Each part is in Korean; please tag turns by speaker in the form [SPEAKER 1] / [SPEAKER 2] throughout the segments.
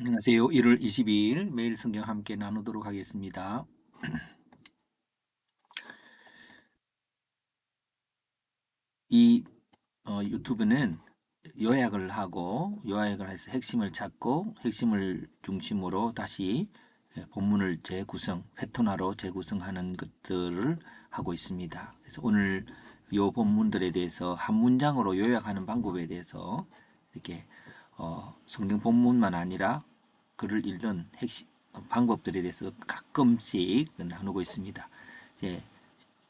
[SPEAKER 1] 안녕하세요. 1월 22일 매일 성경 함께 나누도록 하겠습니다. 이 유튜브는 요약을 해서 핵심을 찾고 핵심을 중심으로 다시 본문을 재구성, 패턴화로 재구성하는 것들을 하고 있습니다. 그래서 오늘 요 본문들에 대해서 한 문장으로 요약하는 방법에 대해서 이렇게 성경 본문만 아니라 글을 읽는 핵심 방법들에 대해서 가끔씩 나누고 있습니다. 이제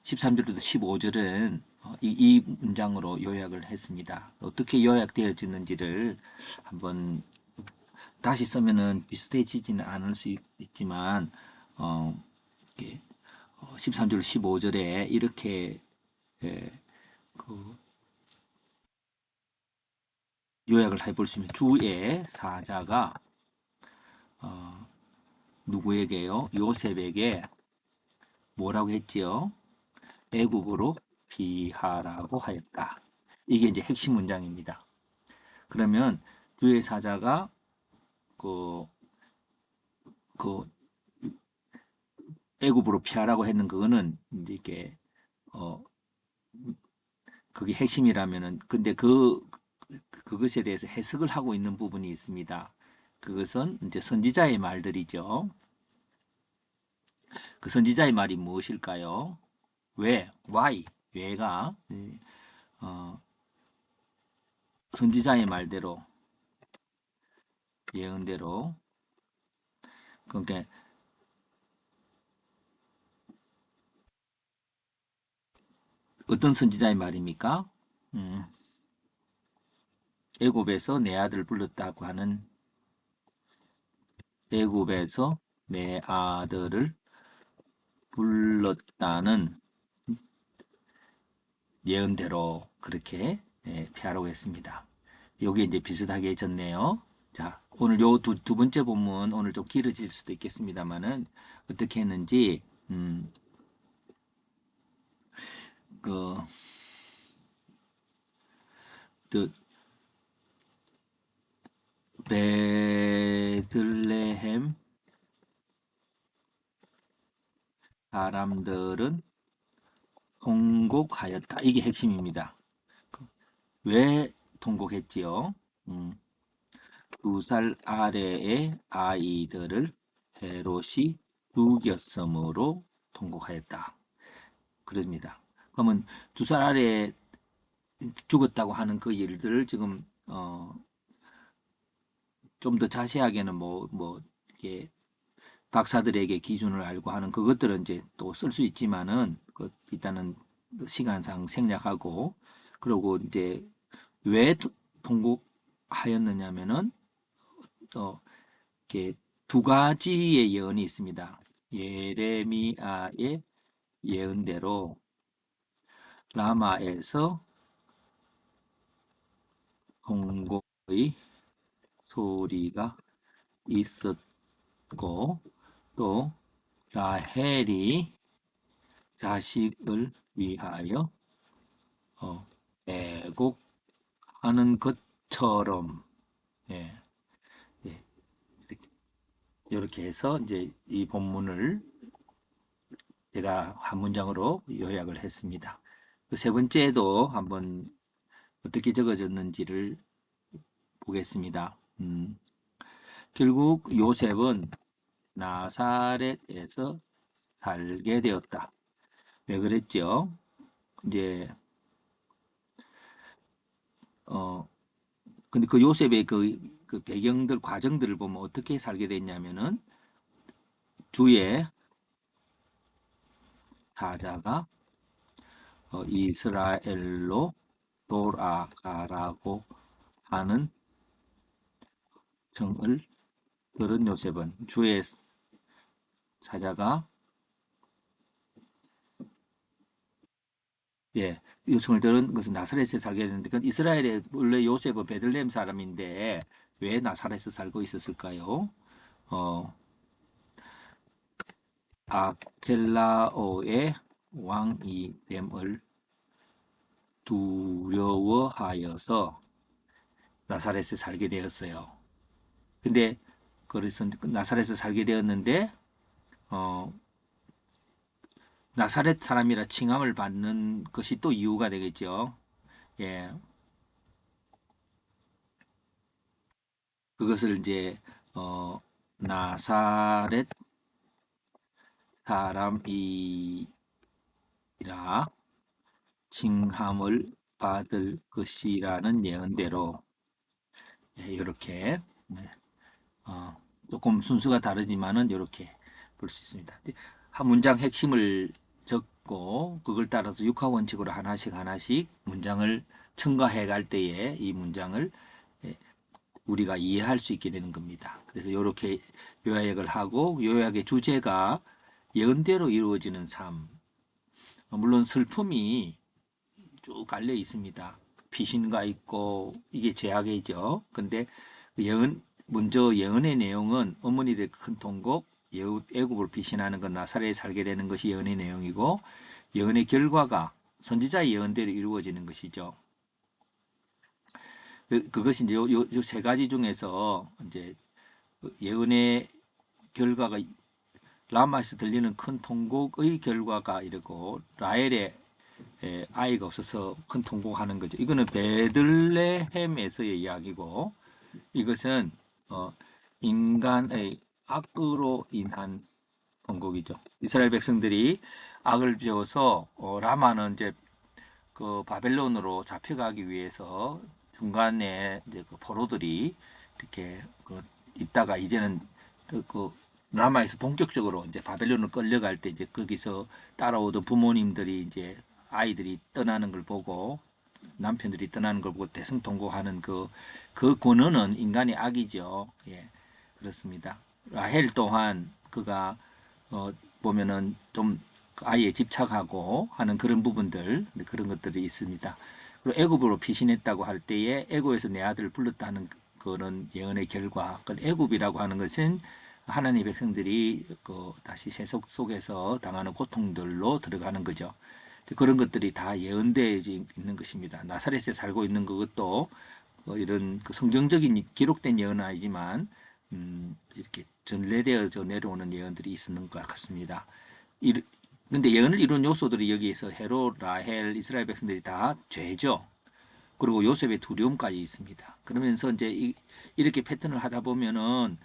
[SPEAKER 1] 13절부터 15절은 이 문장으로 요약을 했습니다. 어떻게 요약되어지는지를 한번 다시 쓰면은 비슷해지지는 않을 수 있지만 어, 이렇게 13절, 15절에 이렇게 예, 그 요약을 해볼 수 있는 주의 사자가 누구에게요? 요셉에게 뭐라고 했지요? 애굽으로 피하라고 하였다. 이게 이제 핵심 문장입니다. 그러면 주의 사자가 그, 그 애굽으로 피하라고 했는 그거는 이제 이게 어 그게 핵심이라면은 근데 그것에 대해서 해석을 하고 있는 부분이 있습니다. 그것은 이제 선지자의 말들이죠. 그 선지자의 말이 무엇일까요? 왜? Why? 왜가 어, 선지자의 말대로 예언대로 그러니까 어떤 선지자의 말입니까? 음, 애굽에서 내 아들 불렀다고 하는 애굽에서 내 아들을 불렀다는 예언대로 그렇게 피하라고 했습니다. 요게 이제 비슷하게 졌네요. 자, 오늘 요 두 번째 본문 오늘 좀 길어질 수도 있겠습니다만은 어떻게 했는지 그, 그 베들레헴 사람들은 통곡하였다. 이게 핵심입니다. 왜 통곡했지요? 음, 2살 아래의 아이들을 헤롯이 죽였으므로 통곡하였다. 그럽니다. 그러면 2살 아래에 죽었다고 하는 그 일들을 지금 좀 더 자세하게는 이게 박사들에게 기준을 알고 하는 그것들은 이제 또 쓸 수 있지만은 일단은 시간상 생략하고 그리고 이제 왜 통곡하였느냐면은 어 이렇게 두 가지의 예언이 있습니다. 예레미야의 예언대로 라마에서 통곡의 소리가 있었고 또 라헬이 자식을 위하여 어, 애곡하는 것처럼 예, 예, 이렇게 해서 이제 이 본문을 제가 한 문장으로 요약을 했습니다. 그 세 번째도 한번 어떻게 적어졌는지를 보겠습니다. 결국 요셉은 나사렛에서 살게 되었다. 왜 그랬죠? 이제 어 근데 그 요셉의 그 배경들 과정들을 보면 어떻게 살게 됐냐면은 주의 사자가 이스라엘로 돌아가라고 하는 정을 들은 요셉은 주의 사자가 예, 요청을 들은 것은 나사렛에 살게 되는데 그 이스라엘의 원래 요셉은 베들레헴 사람인데 왜 나사렛에 살고 있었을까요? 어, 아켈라오의 왕이 됨을 두려워하여서 나사렛에 살게 되었어요. 근데 그래서 나사렛에서 살게 되었는데 어, 나사렛 사람이라 칭함을 받는 것이 또 이유가 되겠죠. 예, 그것을 이제 나사렛 사람이라 칭함을 받을 것이라는 예언대로 이렇게 조금 순수가 다르지만은 이렇게 볼 수 있습니다. 한 문장 핵심을 적고 그걸 따라서 육하 원칙으로 하나씩 하나씩 문장을 첨가해 갈 때에 이 문장을 우리가 이해할 수 있게 되는 겁니다. 그래서 이렇게 요약을 하고 요약의 주제가 예언대로 이루어지는 삶. 물론 슬픔이 쭉 깔려 있습니다. 피신가 있고 이게 죄악이죠. 근데 먼저 예언의 내용은 어머니들의 큰 통곡, 애굽을 피신하는 건 나사렛에 살게 되는 것이 예언의 내용이고 예언의 결과가 선지자의 예언대로 이루어지는 것이죠. 그것이 이제 요 세 가지 중에서 이제 예언의 결과가 라마에서 들리는 큰 통곡의 결과가 이러고 라헬의 아이가 없어서 큰 통곡하는 거죠. 이거는 베들레헴에서의 이야기고 이것은 인간의 악으로 인한 통곡이죠. 이스라엘 백성들이 악을 지어서 라마는 이제 그 바벨론으로 잡혀가기 위해서 중간에 이제 그 포로들이 이렇게 있다가 이제는 그 라마에서 본격적으로 이제 바벨론을 끌려갈 때 이제 거기서 따라오던 부모님들이 이제 아이들이 떠나는 걸 보고 남편들이 떠나는 걸 보고 대성통곡하는 그 권원은 인간의 악이죠. 예, 그렇습니다. 라헬 또한 그가 보면은 좀 아이에 집착하고 하는 그런 부분들, 그런 것들이 있습니다. 그리고 애굽으로 피신했다고 할 때에 애굽에서 내 아들을 불렀다는 그런 예언의 결과, 그 애굽이라고 하는 것은 하나님의 백성들이 다시 세속 속에서 당하는 고통들로 들어가는 거죠. 그런 것들이 다 예언되어 있는 것입니다. 나사렛에 살고 있는 그것도 이런 성경적인 기록된 예언은 아니지만 이렇게 전래되어져 내려오는 예언들이 있는 것 같습니다. 근데 예언을 이룬 요소들이 여기에서 헤롯, 라헬, 이스라엘 백성들이 다 죄죠. 그리고 요셉의 두려움까지 있습니다. 그러면서 이제 이렇게 패턴을 하다 보면은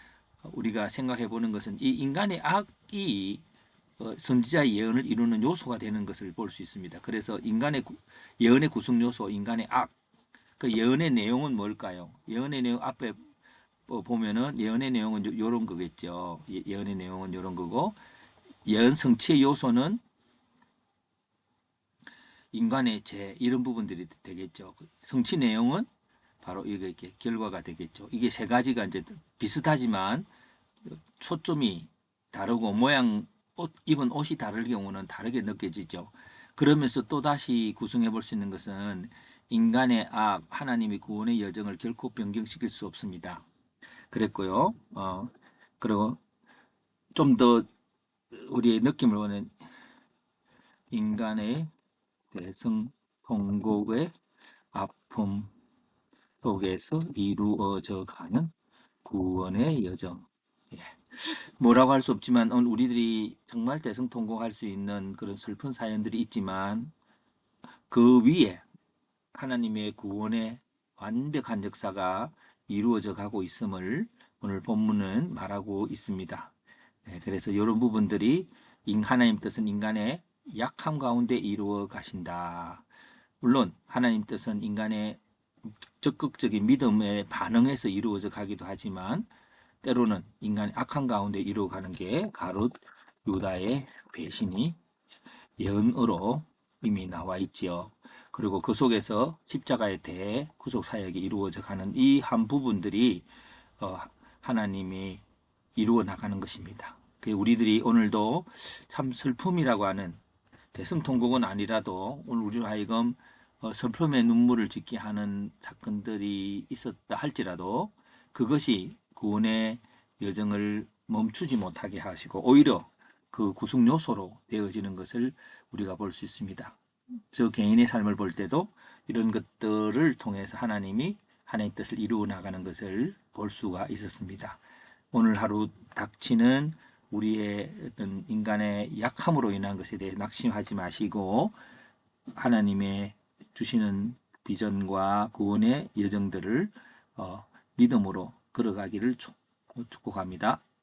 [SPEAKER 1] 우리가 생각해 보는 것은 이 인간의 악이 선지자의 예언을 이루는 요소가 되는 것을 볼 수 있습니다. 그래서 예언의 구성 요소, 인간의 악, 그 예언의 내용은 뭘까요? 예언의 내용 앞에 보면은 예언의 내용은 이런 거겠죠. 예언의 내용은 이런 거고 예언 성취의 요소는 인간의 죄 이런 부분들이 되겠죠. 성취 내용은 바로 이게 이렇게 결과가 되겠죠. 이게 세 가지가 이제 비슷하지만 초점이 다르고 입은 옷이 다를 경우는 다르게 느껴지죠. 그러면서 또 다시 구성해 볼 수 있는 것은 인간의 악, 하나님의 구원의 여정을 결코 변경시킬 수 없습니다. 그랬고요. 그리고 좀 더 우리의 느낌을 오는 인간의 대성 통곡의 아픔 속에서 이루어져 가는 구원의 여정. 예. 뭐라고 할 수 없지만 오늘 우리들이 정말 대성통곡할 수 있는 그런 슬픈 사연들이 있지만 그 위에 하나님의 구원의 완벽한 역사가 이루어져 가고 있음을 오늘 본문은 말하고 있습니다. 네, 그래서 이런 부분들이 하나님 뜻은 인간의 약함 가운데 이루어 가신다. 물론 하나님 뜻은 인간의 적극적인 믿음에 반응해서 이루어져 가기도 하지만 때로는 인간의 악한 가운데 이루어가는 게 가룟 유다의 배신이 예언으로 이미 나와 있지요. 그리고 그 속에서 십자가의 대구속 사역이 이루어져 가는 이 한 부분들이 하나님이 이루어 나가는 것입니다. 우리들이 오늘도 참 슬픔이라고 하는 대성통곡은 아니라도 오늘 우리로 하여금 슬픔의 눈물을 짓게 하는 사건들이 있었다 할지라도 그것이 구원의 여정을 멈추지 못하게 하시고 오히려 그 구성 요소로 되어지는 것을 우리가 볼 수 있습니다. 저 개인의 삶을 볼 때도 이런 것들을 통해서 하나님이 하나님 뜻을 이루어 나가는 것을 볼 수가 있었습니다. 오늘 하루 닥치는 우리의 어떤 인간의 약함으로 인한 것에 대해 낙심하지 마시고 하나님의 주시는 비전과 구원의 여정들을 믿음으로 걸어가기를 축복합니다.